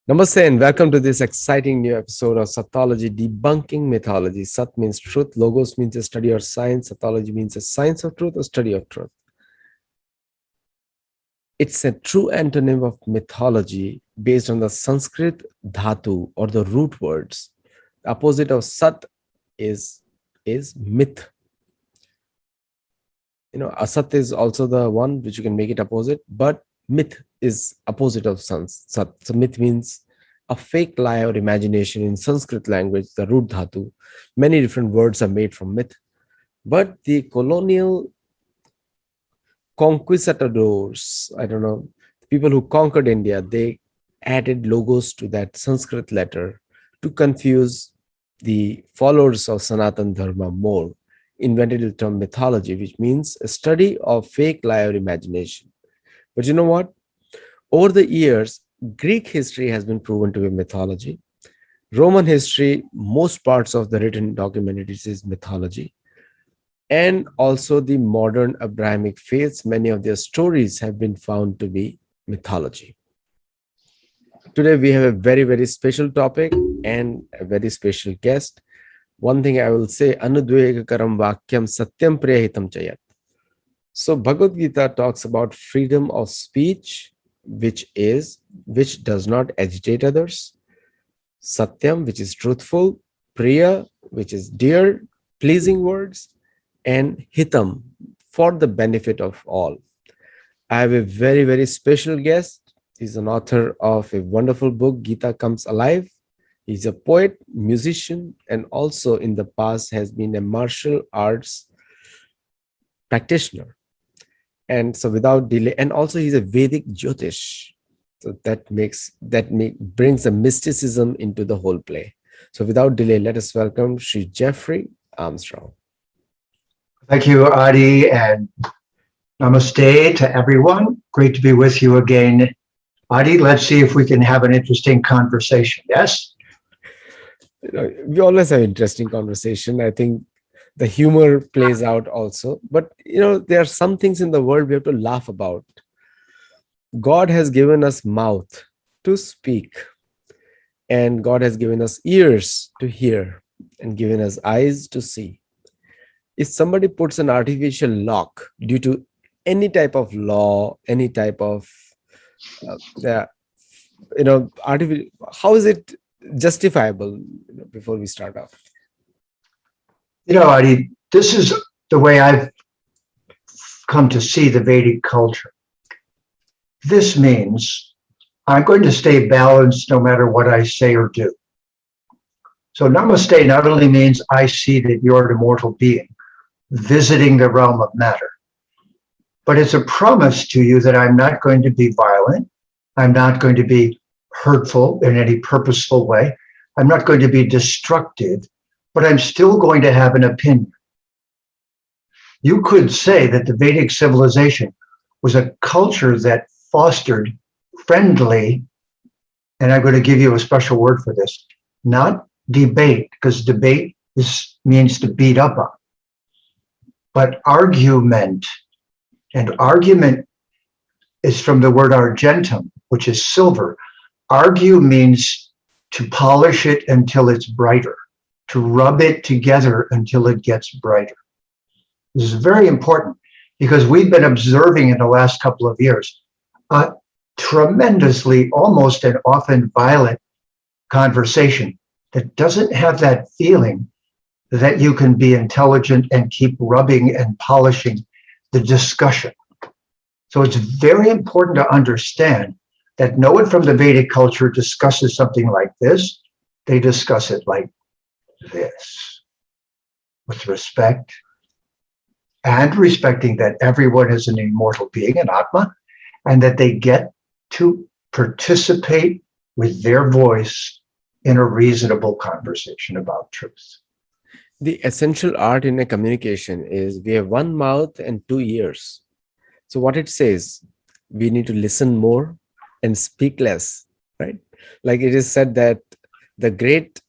Namaste and welcome to this exciting new episode of Sattology Debunking Mythology. Sat means truth, Logos means a study or science, Sattology means a science of truth, a study of truth. It's a true antonym of mythology based on the Sanskrit dhatu or the root words. The opposite of Sat is myth. Asat is also the one which you can make it opposite, but myth is opposite of Sat. So myth means a fake lie or imagination in Sanskrit language, the root dhatu. Many different words are made from myth. But the colonial conquistadors, the people who conquered India, they added logos to that Sanskrit letter to confuse the followers of Sanatan Dharma more. Invented the term mythology, which means a study of fake lie or imagination. But you know what? Over the years, Greek history has been proven to be mythology. Roman history, most parts of the written document, it is mythology. And also the modern Abrahamic faiths, many of their stories have been found to be mythology. Today, we have a very, very special topic and a very special guest. One thing I will say, anudvegakaram vakyam satyam priyahitam chayat. So Bhagavad Gita talks about freedom of speech, which does not agitate others. Satyam, which is truthful. Priya, which is dear, pleasing words. And hitam, for the benefit of all. I have a very, very special guest. He's an author of a wonderful book, Gita Comes Alive. He's a poet, musician, and also in the past has been a martial arts practitioner. And so without delay, and also he's a Vedic Jyotish. So that brings the mysticism into the whole play. So without delay, let us welcome Sri Jeffrey Armstrong. Thank you, Adi, and namaste to everyone. Great to be with you again. Adi, let's see if we can have an interesting conversation. Yes? We always have interesting conversation. I think the humor plays out also. But, there are some things in the world we have to laugh about. God has given us mouth to speak. And God has given us ears to hear and given us eyes to see. If somebody puts an artificial lock due to any type of law, any type of, how is it justifiable? Before we start off, Adi, this is the way I've come to see the Vedic culture. This means I'm going to stay balanced no matter what I say or do. So namaste not only means I see that you're an immortal being visiting the realm of matter, but it's a promise to you that I'm not going to be violent. I'm not going to be hurtful in any purposeful way. I'm not going to be destructive, but I'm still going to have an opinion. You could say that the Vedic civilization was a culture that fostered friendly, and I'm going to give you a special word for this, not debate, because debate means to beat up on, but argument. And argument is from the word argentum, which is silver. Argue means to polish it until it's brighter, to rub it together until it gets brighter. This is very important because we've been observing in the last couple of years a tremendously, almost and often violent conversation that doesn't have that feeling that you can be intelligent and keep rubbing and polishing the discussion. So it's very important to understand that no one from the Vedic culture discusses something like this. They discuss it like this, with respect, and respecting that everyone is an immortal being, an Atma, and that they get to participate with their voice in a reasonable conversation about truth. The essential art in a communication is we have one mouth and two ears. So what it says, we need to listen more and speak less, right? Like it is said that the great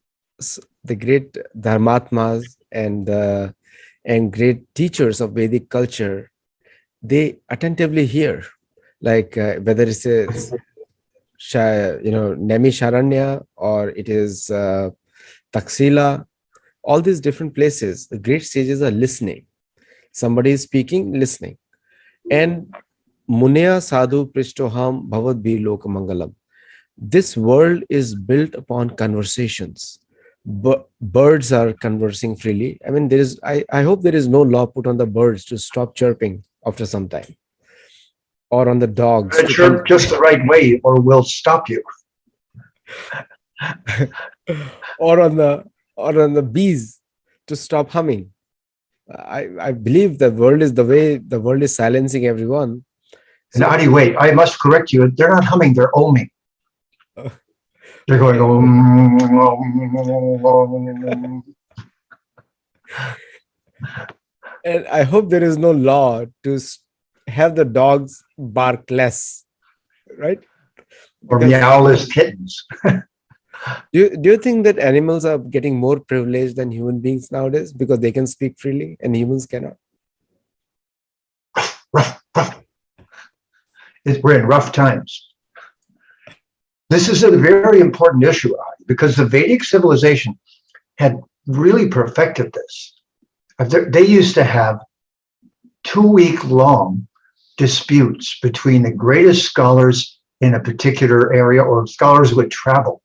dharmatmas and great teachers of Vedic culture, they attentively hear, like whether it's a Naimisharanya, or it is Taxila. All these different places, the great sages are listening. Somebody is speaking, listening. And Munaya Sadhu Prishtoham Bhavad Bir Lokamangalam. This world is built upon conversations. Birds are conversing freely. I mean, I hope there is no law put on the birds to stop chirping after some time, or on the dogs But to chirp just the right way or we'll stop you. or on the bees to stop humming. I believe the world is the way the world is silencing everyone. And So Adi, wait, I must correct you. They're not humming, they're oming. They're going, and I hope there is no law to have the dogs bark less, right? or Because meow as kittens. do you think that animals are getting more privileged than human beings nowadays because they can speak freely and humans cannot? Rough, rough. We're in rough times. This is a very important issue, Adi, because the Vedic civilization had really perfected this. They used to have 2-week long disputes between the greatest scholars in a particular area, or scholars would travel.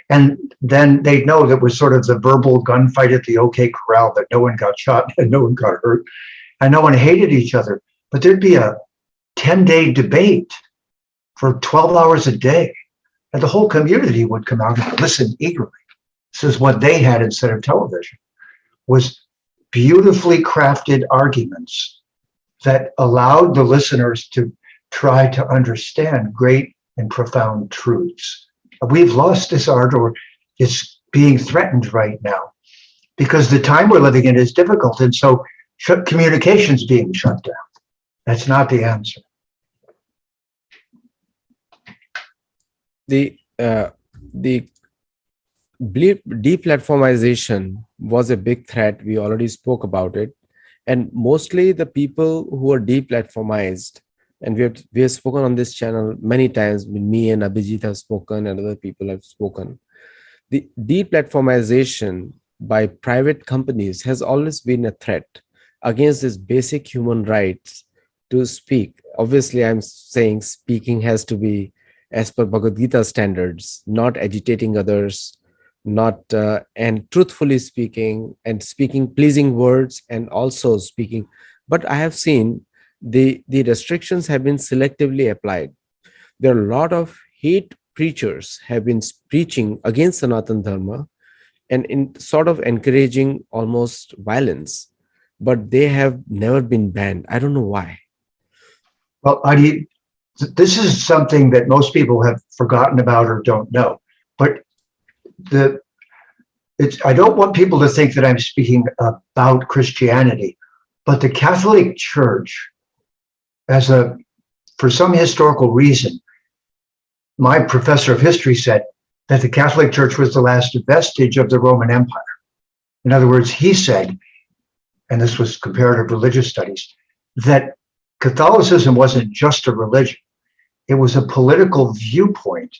And then they'd know that was sort of the verbal gunfight at the OK Corral, that no one got shot and no one got hurt and no one hated each other. But there'd be a 10-day debate for 12 hours a day. And the whole community would come out and listen eagerly. This is what they had instead of television, was beautifully crafted arguments that allowed the listeners to try to understand great and profound truths. We've lost this art, or it's being threatened right now, because the time we're living in is difficult. And so communication's being shut down. That's not the answer. The deplatformization was a big threat. We already spoke about it. And mostly the people who are deplatformized, and we have spoken on this channel many times. Me and Abhijit have spoken, and other people have spoken. The deplatformization by private companies has always been a threat against this basic human rights to speak. Obviously, I'm saying speaking has to be as per Bhagavad Gita standards, not agitating others, not and truthfully speaking, and speaking pleasing words, and also speaking. But I have seen the restrictions have been selectively applied. There are a lot of hate preachers have been preaching against Sanatan Dharma and in sort of encouraging almost violence, but they have never been banned. I don't know why. Well, this is something that most people have forgotten about or don't know. But I don't want people to think that I'm speaking about Christianity, but the Catholic Church, for some historical reason, my professor of history said that the Catholic Church was the last vestige of the Roman Empire. In other words, he said, and this was comparative religious studies, that Catholicism wasn't just a religion, it was a political viewpoint.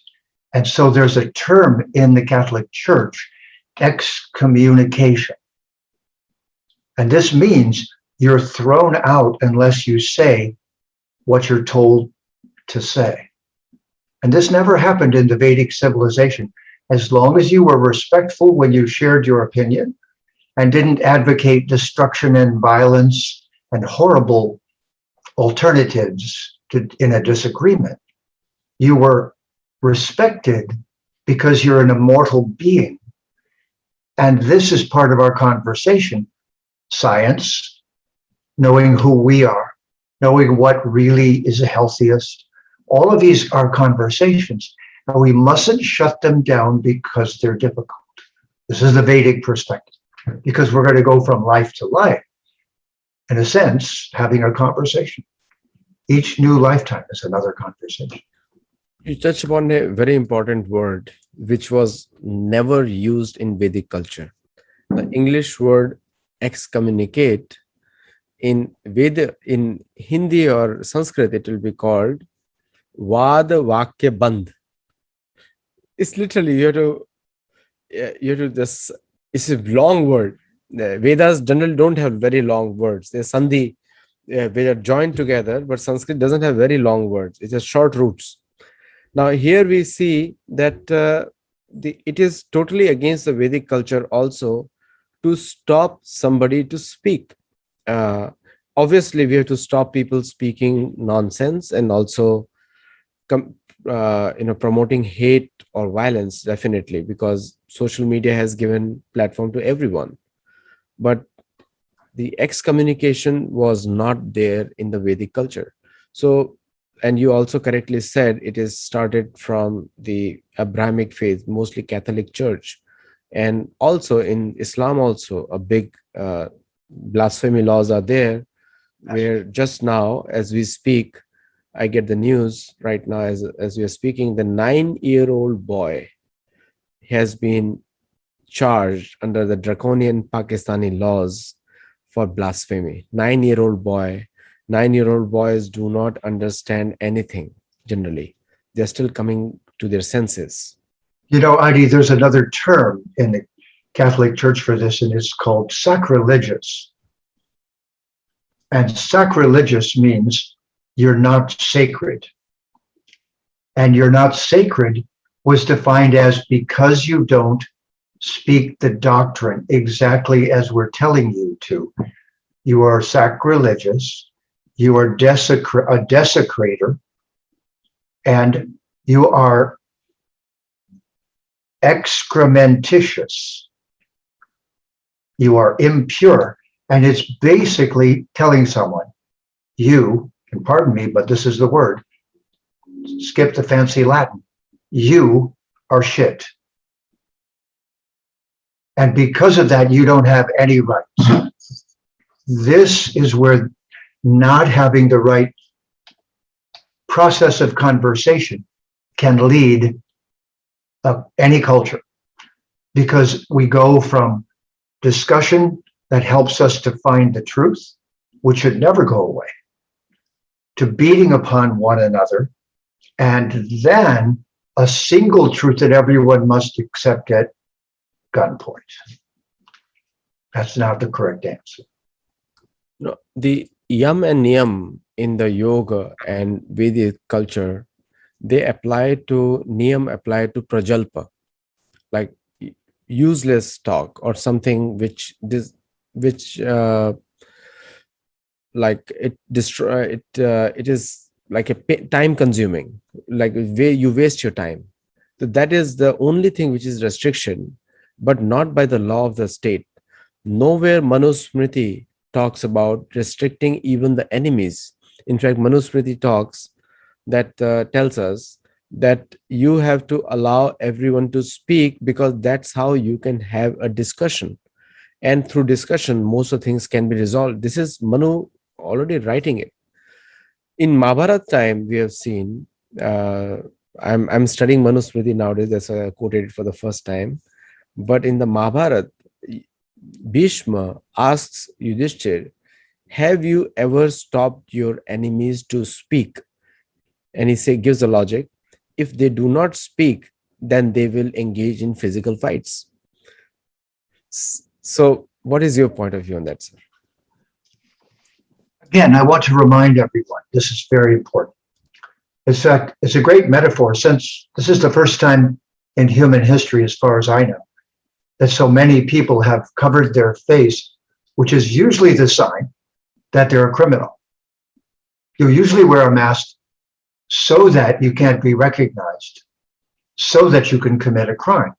And so there's a term in the Catholic Church, excommunication. And this means you're thrown out unless you say what you're told to say. And this never happened in the Vedic civilization. As long as you were respectful when you shared your opinion and didn't advocate destruction and violence and horrible alternatives in a disagreement, you were respected because you're an immortal being. And this is part of our conversation: science, knowing who we are, knowing what really is the healthiest. All of these are conversations, and we mustn't shut them down because they're difficult. This is the Vedic perspective, because we're going to go from life to life, in a sense, having a conversation. Each new lifetime is another conversation. You touched upon a very important word which was never used in Vedic culture. The English word excommunicate, in Hindi or Sanskrit, it will be called Vad Vakya Bandh. it's literally you have to just, it's a long word. The Vedas generally don't have very long words. They're sandhi, they are joined together, but Sanskrit doesn't have very long words. It has short roots. Now here we see that it is totally against the Vedic culture also to stop somebody to speak. Uh, Obviously, we have to stop people speaking nonsense, and also com- promoting hate or violence, definitely, because social media has given platform to everyone. But the excommunication was not there in the Vedic culture. So, and you also correctly said it is started from the Abrahamic faith, mostly Catholic Church, and also in Islam also a big blasphemy laws are there, where just now as we speak, I get the news right now as we are speaking, the 9-year-old boy has been charged under the draconian Pakistani laws for blasphemy. 9-year-old boy. 9-year-old boys do not understand anything generally. They're still coming to their senses. You know, Adi, there's another term in the Catholic Church for this, and it's called sacrilegious. And sacrilegious means you're not sacred. And you're not sacred was defined as because you don't speak the doctrine exactly as we're telling you to. You are sacrilegious, you are a desecrator, and you are excrementitious. You are impure. And it's basically telling someone, you, and pardon me, but this is the word, skip the fancy Latin, you are shit. And because of that, you don't have any rights. This is where not having the right process of conversation can lead any culture, because we go from discussion that helps us to find the truth, which should never go away, to beating upon one another, and then a single truth that everyone must accept at gunpoint. That's not the correct answer. No, the yam and niyam in the yoga and Vedic culture, they apply to niyam, apply to prajalpa, like useless talk or something which like it destroy it. It is like a time consuming, like way you waste your time. So that is the only thing which is restriction, but not by the law of the state. Nowhere Manusmriti talks about restricting even the enemies. In fact, Manusmriti talks that tells us that you have to allow everyone to speak, because that's how you can have a discussion, and through discussion most of things can be resolved. This is Manu already writing it. In Mahabharata time we have seen, uh, I'm studying Manusmriti nowadays, that's why I quoted it for the first time. But in the Mahabharata, Bhishma asks Yudhishthir, have you ever stopped your enemies to speak? And gives the logic. If they do not speak, then they will engage in physical fights. So what is your point of view on that, sir? Again, I want to remind everyone, this is very important. In fact, it's a great metaphor, since this is the first time in human history, as far as I know, that so many people have covered their face, which is usually the sign that they're a criminal. You usually wear a mask so that you can't be recognized, so that you can commit a crime.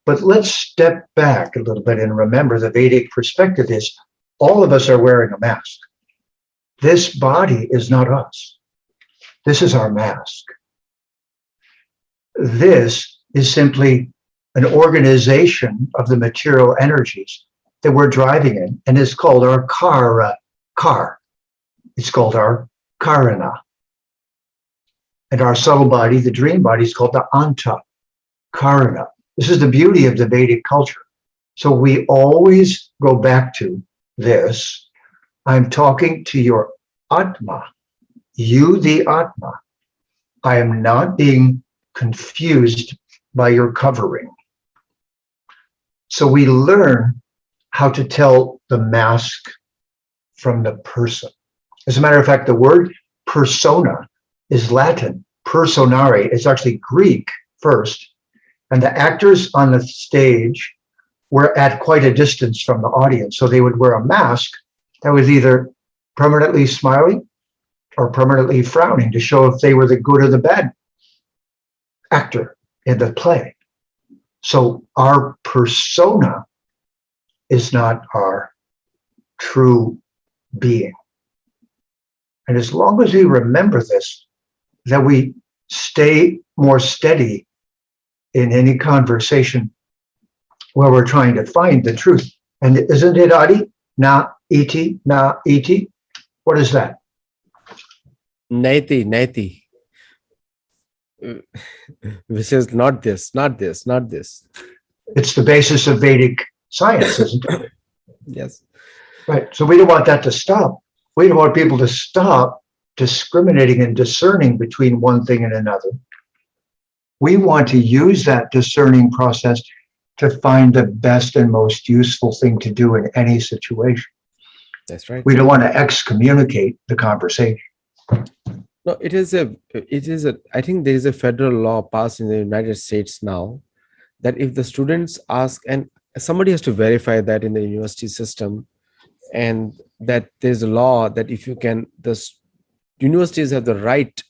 But let's step back a little bit and remember the Vedic perspective is all of us are wearing a mask. This body is not us. This is our mask. This is simply an organization of the material energies that we're driving in, and it's called our car. It's called our karana. And our subtle body, the dream body, is called the anta, karana. This is the beauty of the Vedic culture. So we always go back to this. I'm talking to your Atma, you the Atma. I am not being confused by your covering. So we learn how to tell the mask from the person. As a matter of fact, the word persona is Latin. Personare is actually Greek first. And the actors on the stage were at quite a distance from the audience. So they would wear a mask that was either permanently smiling or permanently frowning to show if they were the good or the bad actor in the play. So our persona is not our true being. And as long as we remember this, that we stay more steady in any conversation where we're trying to find the truth. And isn't it Adi? Na iti, na iti. What is that? Naiti. Which is not this, not this, not this. It's the basis of Vedic science, isn't it? Yes. Right. So we don't want that to stop. We don't want people to stop discriminating and discerning between one thing and another. We want to use that discerning process to find the best and most useful thing to do in any situation. That's right. We don't want to excommunicate the conversation. No, I think there is a federal law passed in the United States now that if the students ask, and somebody has to verify that in the university system, and that there's a law that if you can, universities have the right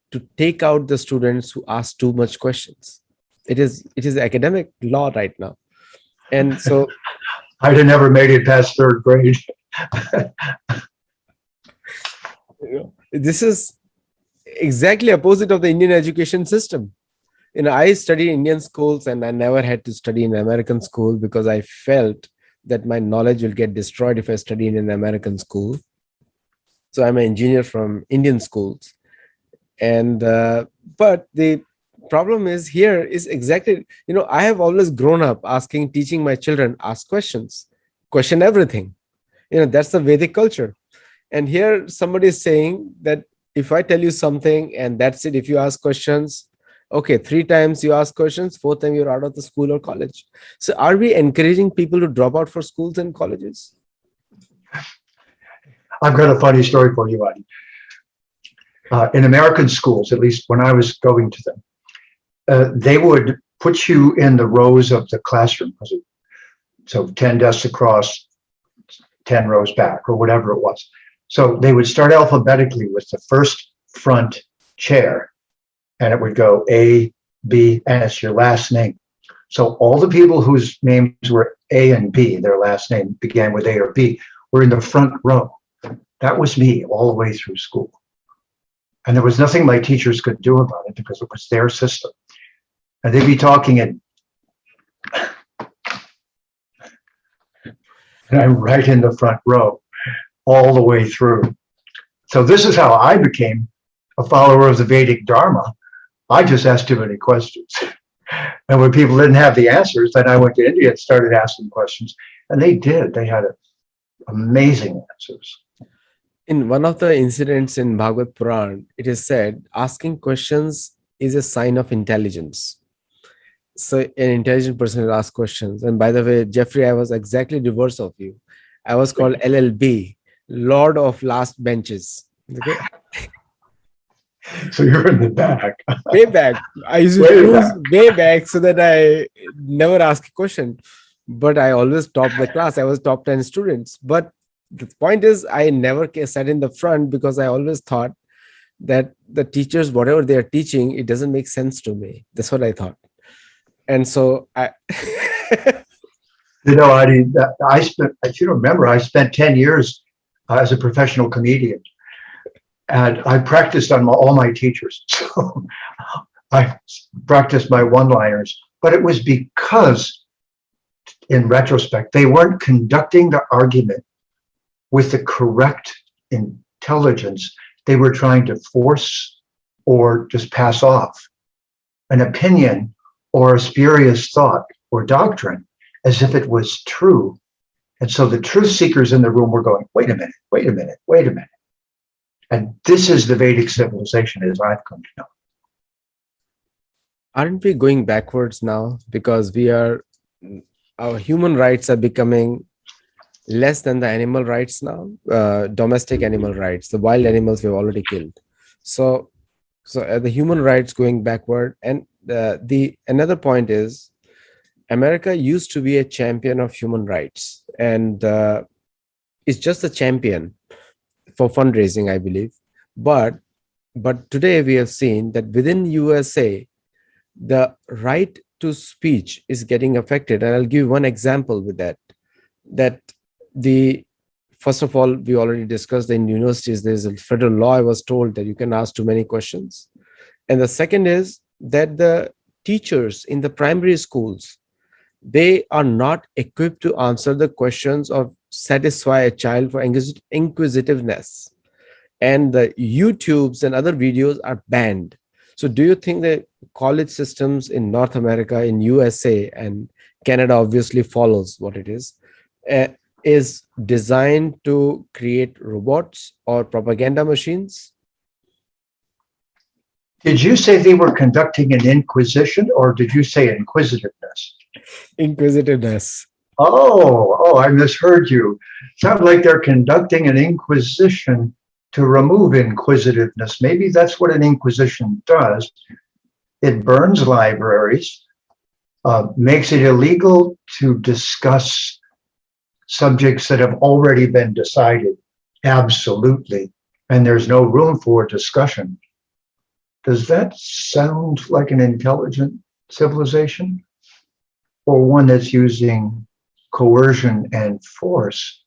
to take out the students who ask too much questions. It is academic law right now. And so I'd have never made it past third grade. This is exactly opposite of the Indian education system. I studied Indian schools and I never had to study in American school because I felt that my knowledge will get destroyed if I study in an American school. So I'm an engineer from Indian schools. And but the problem is here is exactly, I have always grown up teaching my children, ask questions, question everything. That's the Vedic culture. And here somebody is saying that if I tell you something and that's it, if you ask questions, okay, 3 times you ask questions, 4th time you're out of the school or college. So are we encouraging people to drop out for schools and colleges? I've got a funny story for you, Adi. In American schools, at least when I was going to them, they would put you in the rows of the classroom. So 10 desks across, 10 rows back, or whatever it was. So they would start alphabetically with the first front chair, and it would go A, B, and it's your last name. So all the people whose names were A and B, their last name began with A or B, were in the front row. That was me all the way through school. And there was nothing my teachers could do about it because it was their system. And they'd be talking and I'm right in the front row all the way through. So this is how I became a follower of the Vedic Dharma. I just asked too many questions. And when people didn't have the answers, then I went to India and started asking questions. And they did. They had amazing answers. In one of the incidents in Bhagavad Puran, it is said, asking questions is a sign of intelligence. So an intelligent person will ask questions. And by the way, Jeffrey, I was exactly reverse of you. I was called LLB, Lord of Last Benches. Okay? So you're in the back. Way back. I used to choose way back so that I never ask a question. But I always topped the class. I was top 10 students. But the point is, I never sat in the front because I always thought that the teachers, whatever they are teaching, it doesn't make sense to me. That's what I thought. And so I spent, if you remember, I spent 10 years as a professional comedian. And I practiced on all my teachers. So I practiced my one-liners. But it was because, in retrospect, they weren't conducting the argument with the correct intelligence. They were trying to force or just pass off an opinion or a spurious thought or doctrine as if it was true. And so the truth seekers in the room were going, wait a minute, wait a minute, wait a minute. And this is the Vedic civilization as I've come to know. Aren't we going backwards now? Because our human rights are becoming less than the animal rights now. Domestic animal rights, the wild animals we've already killed. So, the human rights going backward. And the another point is, America used to be a champion of human rights, and it's just a champion for fundraising, I believe. But today we have seen that within USA, the right to speech is getting affected. And I'll give you one example with that. That the First of all, we already discussed that in universities there's a federal law. I was told that you can ask too many questions. And the second is that the teachers in the primary schools, they are not equipped to answer the questions or satisfy a child for inquisitiveness, and the YouTubes and other videos are banned. So do you think that college systems in North America, in USA, and Canada obviously follows what it uh, is designed to create robots or propaganda machines? Did you say they were conducting an inquisition or did you say inquisitiveness? Inquisitiveness. I misheard you. Sounds like they're conducting an inquisition to remove inquisitiveness. Maybe that's what an inquisition does. It burns libraries, makes it illegal to discuss subjects that have already been decided. Absolutely. And there's no room for discussion. Does that sound like an intelligent civilization? Or one that's using coercion and force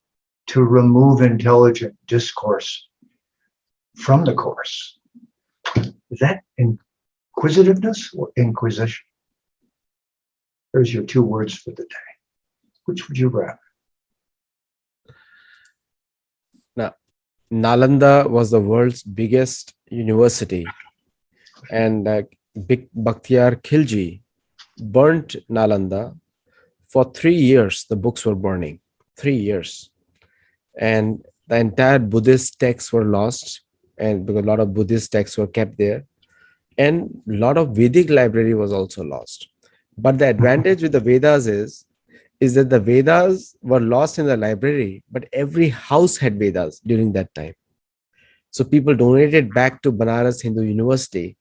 to remove intelligent discourse from the course? Is that inquisitiveness or inquisition? There's your two words for the day. Which would you rather? Now, Nalanda was the world's biggest university, and Big Bakhtiar Khilji burnt Nalanda. For 3 years. The books were burning. 3 years. And the entire Buddhist texts were lost, and because a lot of Buddhist texts were kept there, and a lot of Vedic library was also lost. But the advantage with the Vedas is that the Vedas were lost in the library, but every house had Vedas during that time. So people donated back to Banaras Hindu University,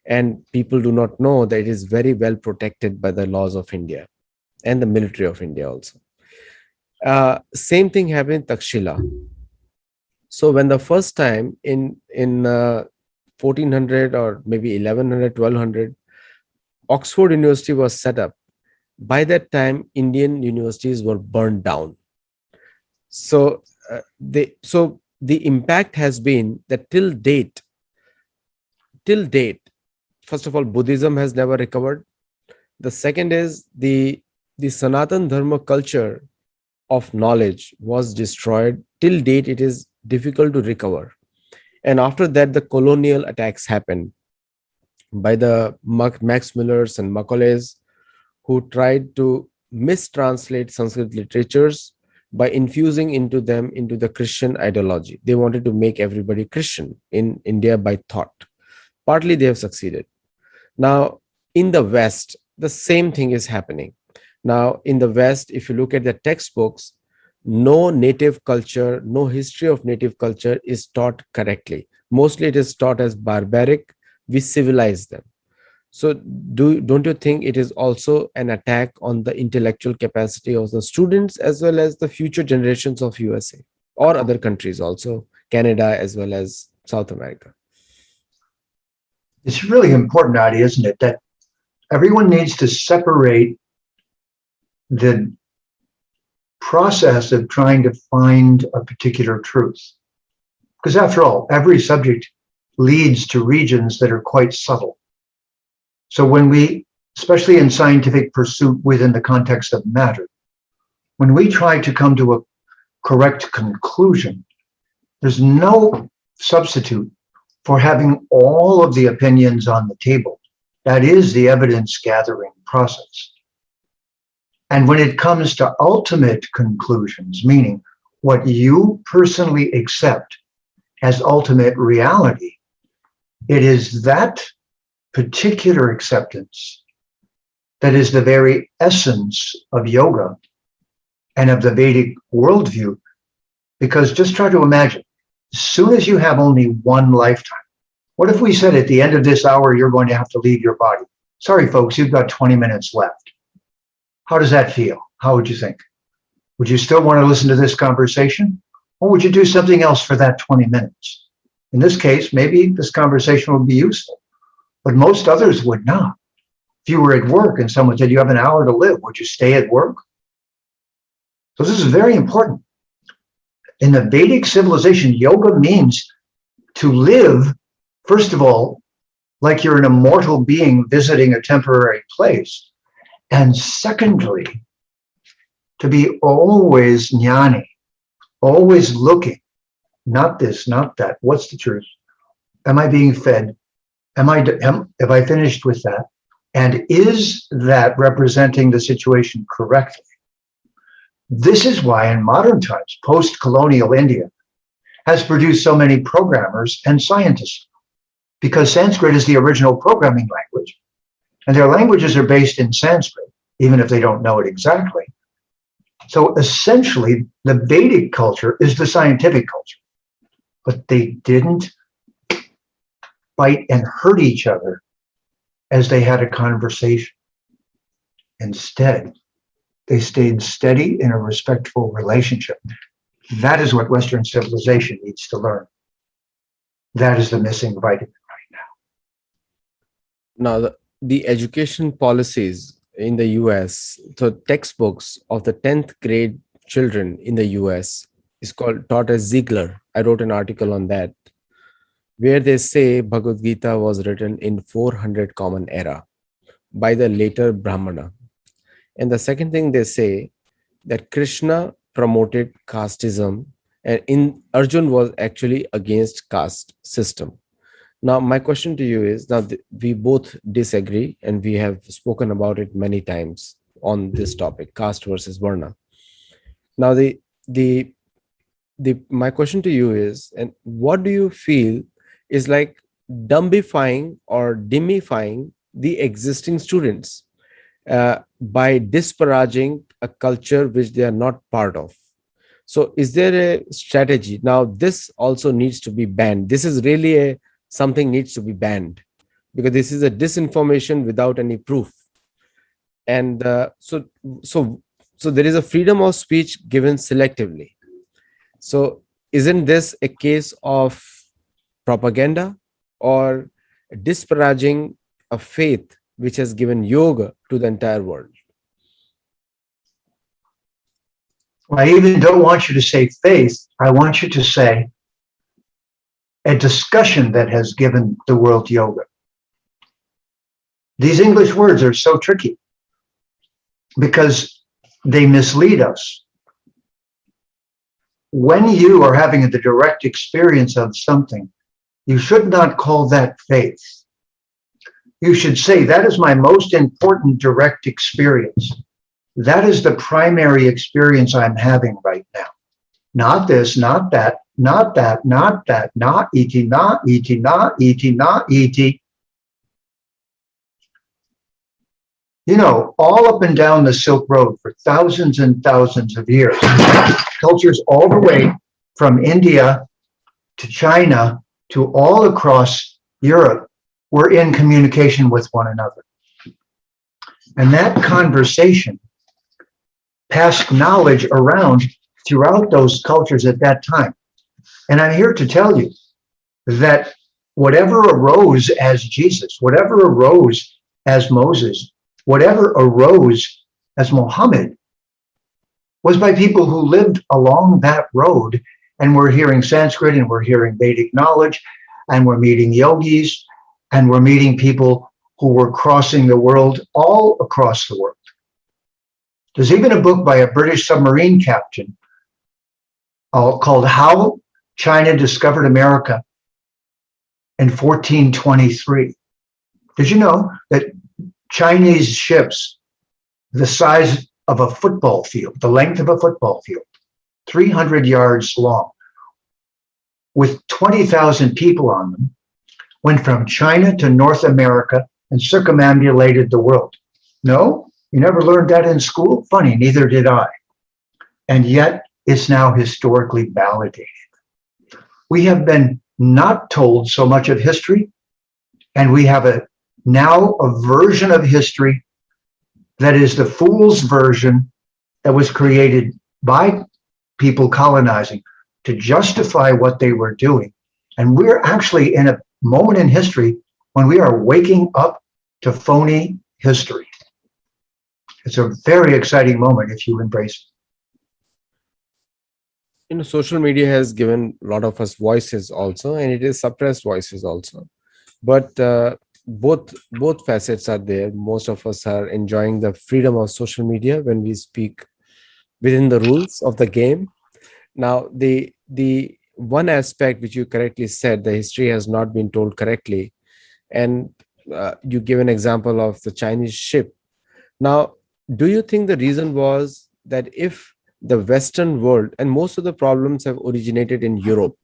and people do not know that it is very well protected by the laws of India and the military of India also. Same thing happened in Takshila. So when the first time in 1400 or maybe 1100, 1200, Oxford University was set up, by that time Indian universities were burned down. So the impact has been that till date, first of all, Buddhism has never recovered. The second is the Sanatan Dharma culture of knowledge was destroyed. Till date, it is difficult to recover. And after that, the colonial attacks happened by the Max Mullers and Macaulay's, who tried to mistranslate Sanskrit literatures by infusing into the Christian ideology. They wanted to make everybody Christian in India by thought. Partly they have succeeded. Now, in the West, the same thing is happening. Now, in the West, if you look at the textbooks, no native culture, no history of native culture is taught correctly. Mostly it is taught as barbaric. We civilize them. So don't you think it is also an attack on the intellectual capacity of the students as well as the future generations of USA or other countries also, Canada as well as South America? It's really important, Adi, isn't it, that everyone needs to separate the process of trying to find a particular truth. Because after all, every subject leads to regions that are quite subtle. So when we, especially in scientific pursuit within the context of matter, when we try to come to a correct conclusion, there's no substitute for having all of the opinions on the table. That is the evidence gathering process. And when it comes to ultimate conclusions, meaning what you personally accept as ultimate reality, it is that particular acceptance that is the very essence of yoga and of the Vedic worldview. Because just try to imagine, as soon as you have only one lifetime, what if we said at the end of this hour, you're going to have to leave your body? Sorry, folks, you've got 20 minutes left. How does that feel? How would you think? Would you still want to listen to this conversation? Or would you do something else for that 20 minutes? In this case, maybe this conversation would be useful, but most others would not. If you were at work and someone said you have an hour to live, would you stay at work? So this is very important. In the Vedic civilization, yoga means to live, first of all, like you're an immortal being visiting a temporary place. And secondly, to be always jnani, always looking, not this, not that. What's the truth? Am I being fed? Have I finished with that? And is that representing the situation correctly? This is why in modern times, post-colonial India has produced so many programmers and scientists, because Sanskrit is the original programming language, and their languages are based in Sanskrit, even if they don't know it exactly. So essentially, the Vedic culture is the scientific culture, but they didn't fight and hurt each other as they had a conversation. Instead, they stayed steady in a respectful relationship. That is what Western civilization needs to learn. That is the missing vitamin right Now, the education policies in the US, so textbooks of the 10th grade children in the US is taught as Ziegler. I wrote an article on that, where they say Bhagavad Gita was written in 400 Common Era by the later Brahmana. And the second thing they say that Krishna promoted casteism, and Arjun was actually against caste system. Now, my question to you is, now we both disagree, and we have spoken about it many times on this topic, caste versus varna. Now, my question to you is, and what do you feel is like dumbifying or dimifying the existing students by disparaging a culture which they are not part of? So is there a strategy? Now, this also needs to be banned. This is really something needs to be banned, because this is a disinformation without any proof. And so there is a freedom of speech given selectively. So isn't this a case of propaganda or disparaging a faith which has given yoga to the entire world? now. I even don't want you to say faith. I want you to say a discussion that has given the world yoga. These English words are so tricky because they mislead us. When you are having the direct experience of something, you should not call that faith. You should say, that is my most important direct experience. That is the primary experience I'm having right now. Not this, not that, not that, not that, not iti, not iti, not iti, not iti. You know, all up and down the Silk Road for thousands and thousands of years, cultures all the way from India to China to all across Europe were in communication with one another. And that conversation passed knowledge around throughout those cultures at that time. And I'm here to tell you that whatever arose as Jesus, whatever arose as Moses, whatever arose as Muhammad, was by people who lived along that road and were hearing Sanskrit, and were hearing Vedic knowledge, and were meeting yogis, and were meeting people who were crossing the world, all across the world. There's even a book by a British submarine captain called How China Discovered America in 1423. Did you know that Chinese ships, the size of a football field, the length of a football field, 300 yards long, with 20,000 people on them, went from China to North America and circumambulated the world. No, you never learned that in school? Funny, neither did I. And yet it's now historically validated. We have been not told so much of history, and we have now a version of history that is the fool's version that was created by people colonizing to justify what they were doing. And we're actually in a moment in history when we are waking up to phony history. It's a very exciting moment if you embrace it. Social media has given a lot of us voices also, and it is suppressed voices also. But both facets are there. Most of us are enjoying the freedom of social media when we speak within the rules of the game. Now, the one aspect which you correctly said, the history has not been told correctly, and you give an example of the Chinese ship. Now, do you think the reason was that if the Western world, and most of the problems have originated in Europe,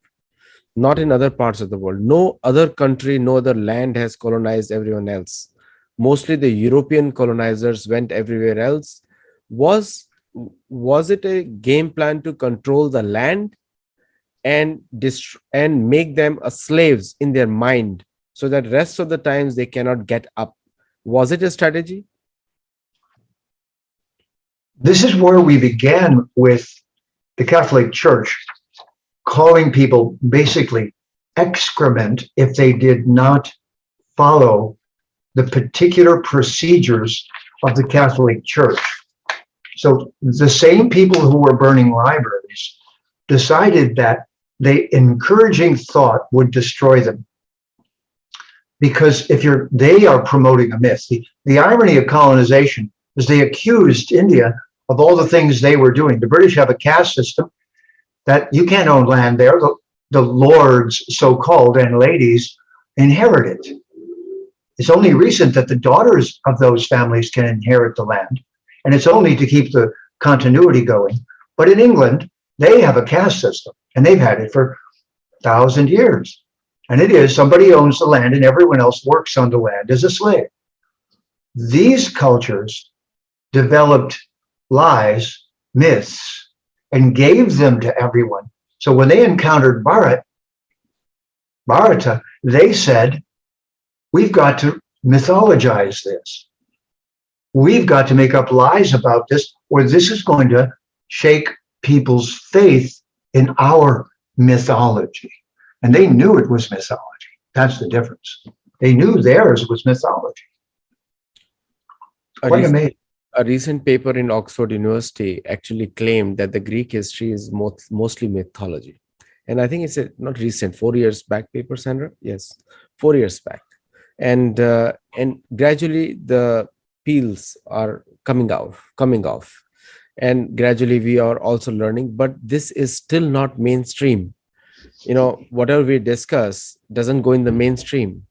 not in other parts of the world, no other country, no other land has colonized everyone else. Mostly the European colonizers went everywhere else. Was it a game plan to control the land and and make them a slaves in their mind, so that rest of the times they cannot get up? Was it a strategy? This is where we began with the Catholic Church calling people basically excrement if they did not follow the particular procedures of the Catholic Church. So the same people who were burning libraries decided that encouraging thought would destroy them. Because they are promoting a myth. The irony of colonization is they accused India of all the things they were doing. The British have a caste system that you can't own land there. The lords, so-called, and ladies inherit it. It's only recent that the daughters of those families can inherit the land, and it's only to keep the continuity going. But in England, they have a caste system, and they've had it for 1,000 years. And it is somebody owns the land and everyone else works on the land as a slave. These cultures developed lies, myths, and gave them to everyone. So when they encountered Bharata, they said, we've got to mythologize this. We've got to make up lies about this, or this is going to shake people's faith in our mythology. And they knew it was mythology. That's the difference. They knew theirs was mythology. Quite amazing. A recent paper in Oxford University actually claimed that the Greek history is mostly mythology. And I think it's not recent, 4 years back paper, Sandra? Yes, 4 years back. And gradually the peels are coming off. And gradually we are also learning, but this is still not mainstream. Whatever we discuss doesn't go in the mainstream.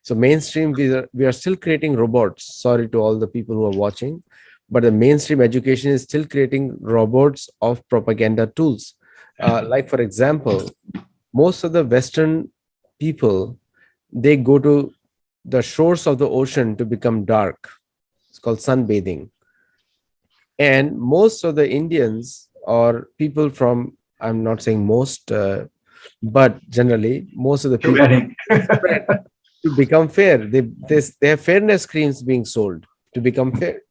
So mainstream, we are still creating robots. Sorry to all the people who are watching, but the mainstream education is still creating robots of propaganda tools. Like, for example, most of the Western people, they go to the shores of the ocean to become dark. It's called sunbathing. And most of the Indians or people from, I'm not saying most, but generally, most of the people spread to become fair. They have fairness creams being sold to become fair.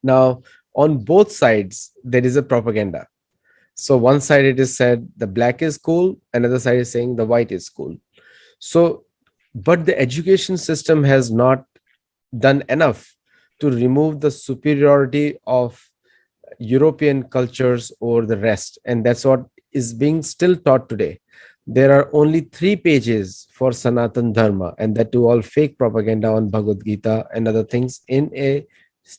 Now, on both sides, there is a propaganda. So one side it is said the black is cool, another side is saying the white is cool. So, but the education system has not done enough to remove the superiority of European cultures over the rest. And that's what is being still taught today. There are only 3 pages for Sanatan Dharma, and that too all fake propaganda on Bhagavad Gita and other things in a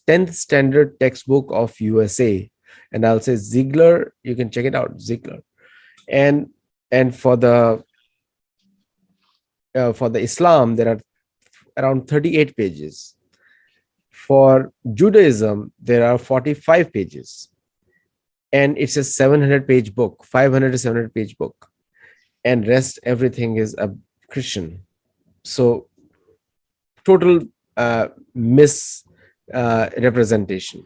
10th standard textbook of USA. And I'll say Ziegler, you can check it out, Ziegler. And for the Islam, there are around 38 pages. For Judaism, there are 45 pages. And it's a 700-page book, 500 to 700-page book. And rest, everything is a Christian. So total misrepresentation.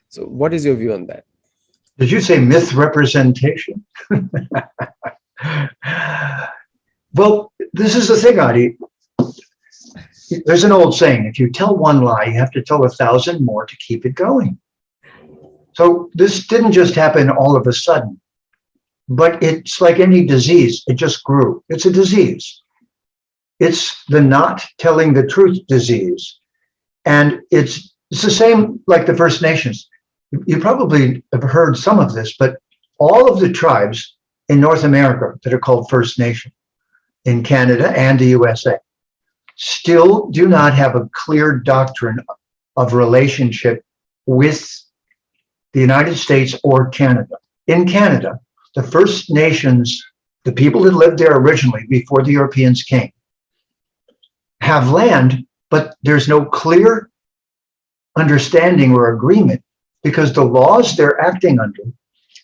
So what is your view on that? Did you say misrepresentation? Well, this is the thing, Adi. There's an old saying, if you tell one lie, you have to tell 1,000 more to keep it going. So this didn't just happen all of a sudden, but it's like any disease. It just grew. It's a disease. It's the not telling the truth disease. And it's the same like the First Nations. You probably have heard some of this, but all of the tribes in North America that are called First Nation in Canada and the USA still do not have a clear doctrine of relationship with the United States or Canada. In Canada, the First Nations, the people that lived there originally before the Europeans came, have land, but there's no clear understanding or agreement because the laws they're acting under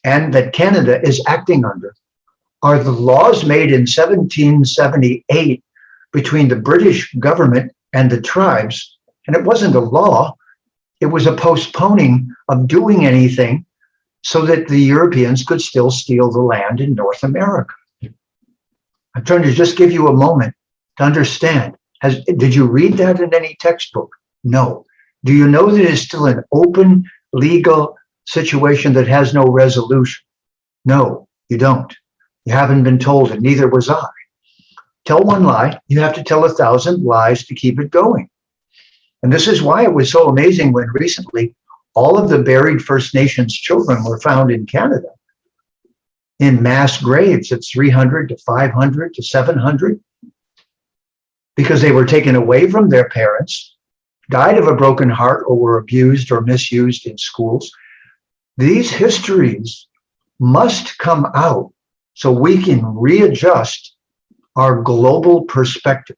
and that Canada is acting under are the laws made in 1778 between the British government and the tribes. And it wasn't a law, it was a postponing of doing anything so that the Europeans could still steal the land in North America. I'm trying to just give you a moment to understand. Did you read that in any textbook? No. Do you know that it's still an open legal situation that has no resolution? No, you don't. You haven't been told, and neither was I. Tell one lie, you have to tell 1,000 lies to keep it going. And this is why it was so amazing when recently all of the buried First Nations children were found in Canada in mass graves at 300 to 500 to 700 because they were taken away from their parents, died of a broken heart, or were abused or misused in schools. These histories must come out so we can readjust our global perspective.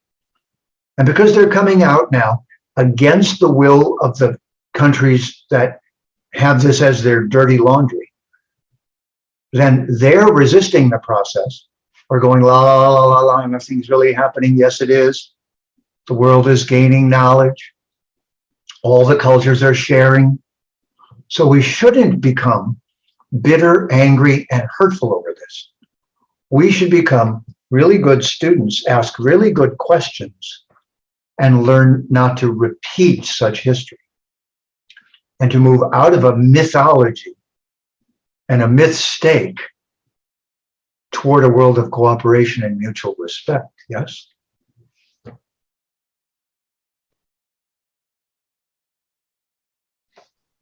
And because they're coming out now against the will of the countries that have this as their dirty laundry, then they're resisting the process or going, la, la, la, la, la, nothing's really happening. Yes, it is. The world is gaining knowledge. All the cultures are sharing. So we shouldn't become bitter, angry, and hurtful over this. We should become really good students, ask really good questions, and learn not to repeat such history, and to move out of a mythology and a myth stake toward a world of cooperation and mutual respect. Yes?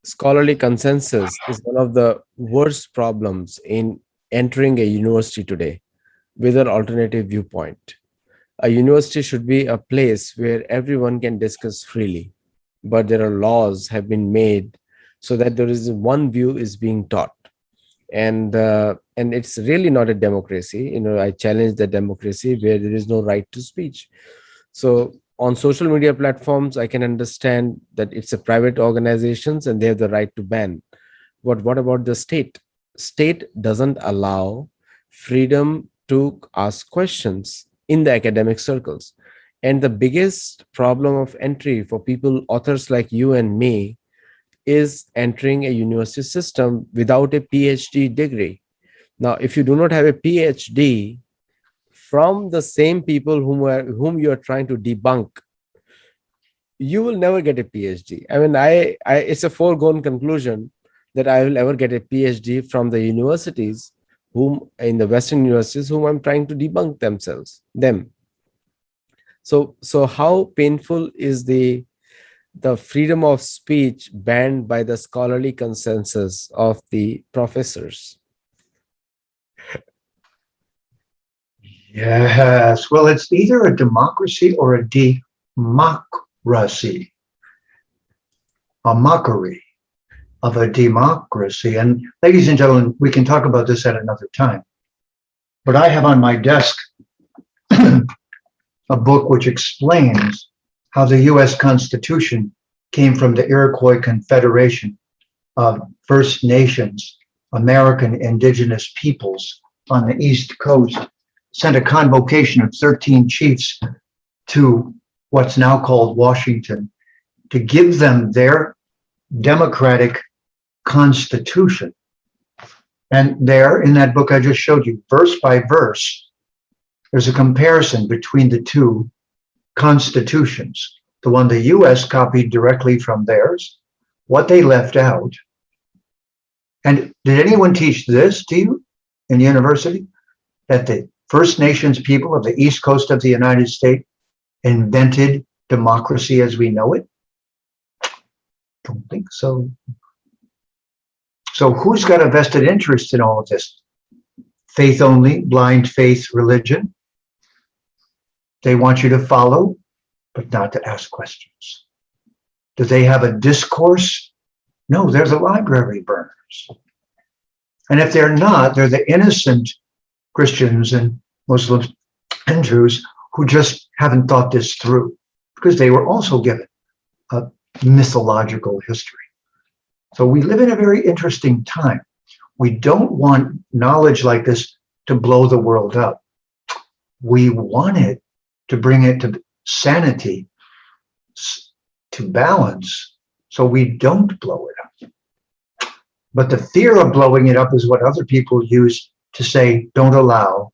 Scholarly consensus is one of the worst problems in entering a university today with an alternative viewpoint. A university should be a place where everyone can discuss freely, but there are laws have been made so that there is one view is being taught, and it's really not a democracy. I challenge the democracy where there is no right to speech. So on social media platforms, I can understand that it's a private organizations and they have the right to ban. But what about the state? State doesn't allow freedom to ask questions in the academic circles. And the biggest problem of entry for people, authors like you and me, is entering a university system without a PhD degree. Now, if you do not have a PhD from the same people whom you are trying to debunk, you will never get a PhD. I mean, it's a foregone conclusion that I will ever get a PhD from the universities whom in the Western universities whom I'm trying to debunk them. So how painful is the freedom of speech banned by the scholarly consensus of the professors? Yes. Well, it's either a democracy or a democracy, a mockery of a democracy. And ladies and gentlemen, we can talk about this at another time. But I have on my desk a book which explains how the US Constitution came from the Iroquois Confederation of First Nations, American indigenous peoples on the East Coast, sent a convocation of 13 chiefs to what's now called Washington to give them their democratic constitution. And there in that book I just showed you, verse by verse, there's a comparison between the two constitutions. The one the US copied directly from theirs, what they left out. And did anyone teach this to you in university? That the First Nations people of the East Coast of the United States invented democracy as we know it? Don't think so. So who's got a vested interest in all of this? Faith only, blind faith religion. They want you to follow, but not to ask questions. Do they have a discourse? No, they're the library burners. And if they're not, they're the innocent Christians and Muslims and Jews who just haven't thought this through because they were also given a mythological history. So we live in a very interesting time. We don't want knowledge like this to blow the world up. We want it to bring it to sanity, to balance, so we don't blow it up. But the fear of blowing it up is what other people use to say, don't allow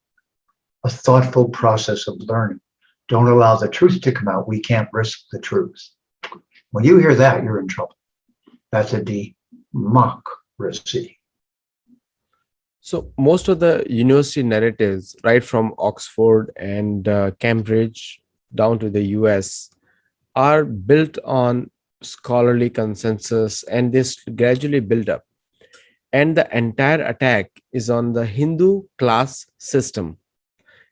a thoughtful process of learning. Don't allow the truth to come out. We can't risk the truth. When you hear that, you're in trouble. That's a democracy. So most of the university narratives, right from Oxford and Cambridge down to the US, are built on scholarly consensus, and this gradually build up. And the entire attack is on the Hindu class system.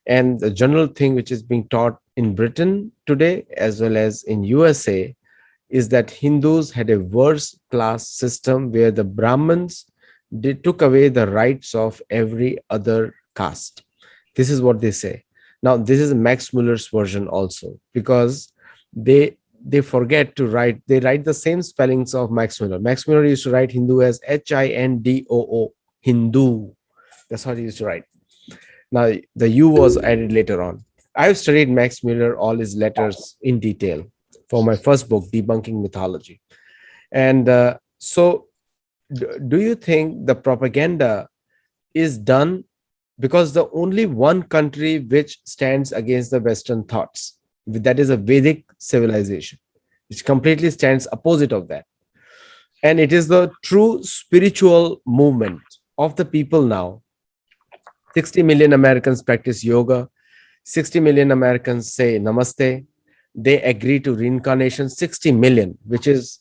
And the general thing which is being taught in Britain today, as well as in USA, is that Hindus had a worse class system where the Brahmins, they took away the rights of every other caste. This is what they say. Now, this is Max Muller's version also, because they forget to write, they write the same spellings of Max Muller. Max Muller used to write Hindu as Hindoo, Hindu. That's how he used to write. Now, the U was added later on. I've studied Max Muller, all his letters in detail for my first book, Debunking Mythology. And so do you think the propaganda is done because the only one country which stands against the Western thoughts, that is a Vedic civilization, which completely stands opposite of that. And it is the true spiritual movement of the people now. 60 million Americans practice yoga. 60 million Americans say namaste. They agree to reincarnation. 60 million, which is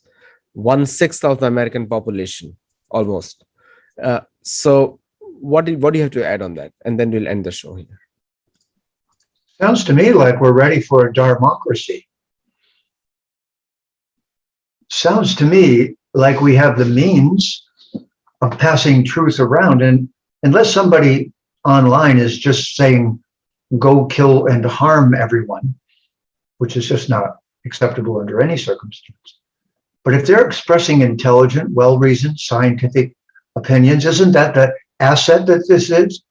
1/6 of the American population, almost. So what do you have to add on that? And then we'll end the show here. Sounds to me like we're ready for a dharmocracy. Sounds to me like we have the means of passing truth around. And unless somebody online is just saying, go kill and harm everyone, which is just not acceptable under any circumstance. But if they're expressing intelligent, well-reasoned, scientific opinions, isn't that the asset that this is?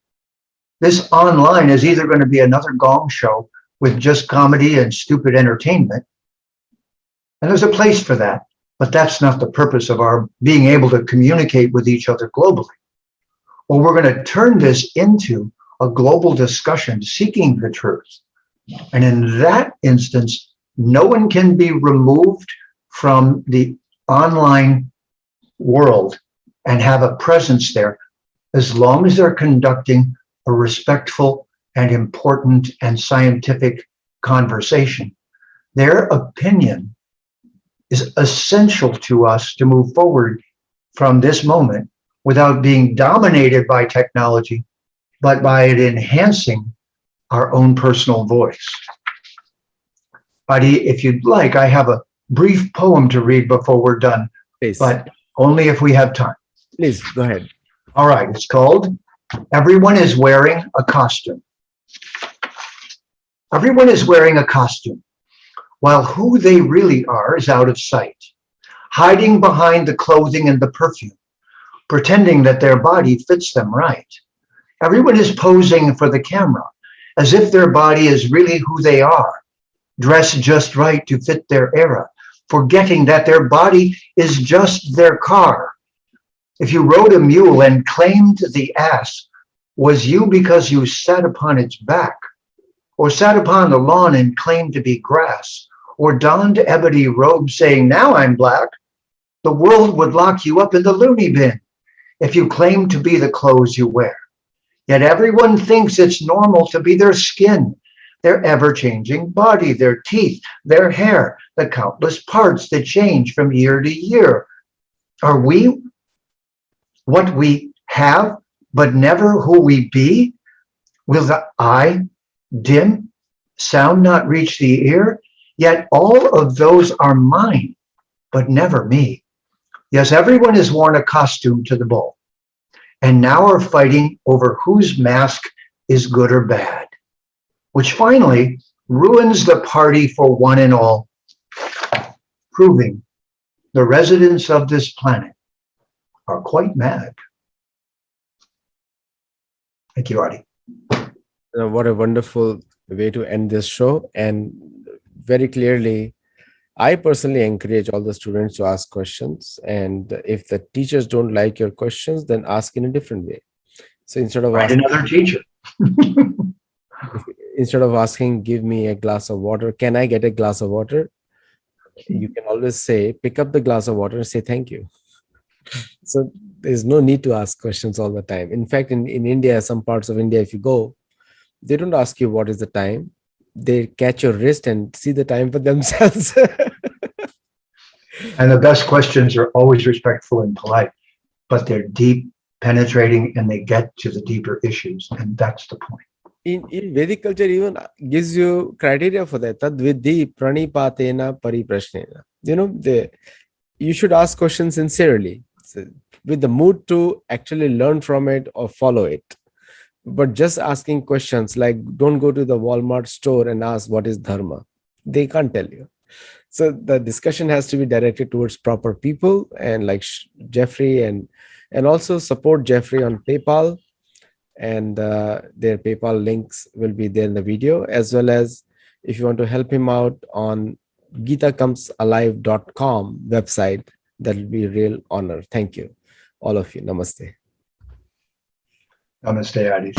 This online is either going to be another gong show with just comedy and stupid entertainment, and there's a place for that, but that's not the purpose of our being able to communicate with each other globally. Well, we're going to turn this into a global discussion seeking the truth. And in that instance, no one can be removed from the online world and have a presence there as long as they're conducting a respectful and important and scientific conversation. Their opinion is essential to us to move forward from this moment without being dominated by technology, but by it enhancing our own personal voice. Adi, if you'd like, I have a brief poem to read before we're done, Please. But only if we have time. Please, go ahead. All right, it's called Everyone is Wearing a Costume. Everyone is wearing a costume, while who they really are is out of sight, hiding behind the clothing and the perfume, pretending that their body fits them right. Everyone is posing for the camera, as if their body is really who they are, dress just right to fit their era, forgetting that their body is just their car. If you rode a mule and claimed the ass was you because you sat upon its back, or sat upon the lawn and claimed to be grass, or donned ebony robes saying, now I'm black, the world would lock you up in the loony bin if you claim to be the clothes you wear. Yet everyone thinks it's normal to be their skin, their ever-changing body, their teeth, their hair, the countless parts that change from year to year. Are we what we have, but never who we be? Will the eye dim, sound not reach the ear? Yet all of those are mine, but never me. Yes, everyone has worn a costume to the ball, and now are fighting over whose mask is good or bad, which finally ruins the party for one and all, proving the residents of this planet are quite mad. Thank you, Adi. What a wonderful way to end this show. And very clearly, I personally encourage all the students to ask questions. And if the teachers don't like your questions, then ask in a different way. So instead of Find asking, another teacher. instead of asking, give me a glass of water, can I get a glass of water? You can always say, pick up the glass of water and say thank you. So there's no need to ask questions all the time. In fact, in India, some parts of India, if you go, they don't ask you what is the time. They catch your wrist and see the time for themselves. And the best questions are always respectful and polite, but they're deep, penetrating, and they get to the deeper issues. And that's the point. In Vedic culture, even gives you criteria for that. Tad vidhi pranipatena pariprashnena. You should ask questions sincerely, so with the mood to actually learn from it or follow it. But just asking questions like, don't go to the Walmart store and ask what is dharma. They can't tell you. So the discussion has to be directed towards proper people, and like Jeffrey, and also support Jeffrey on PayPal, and their PayPal links will be there in the video, as well as if you want to help him out on GitaComesAlive.com website, that will be a real honor. Thank you, all of you. Namaste. Namaste, Adi.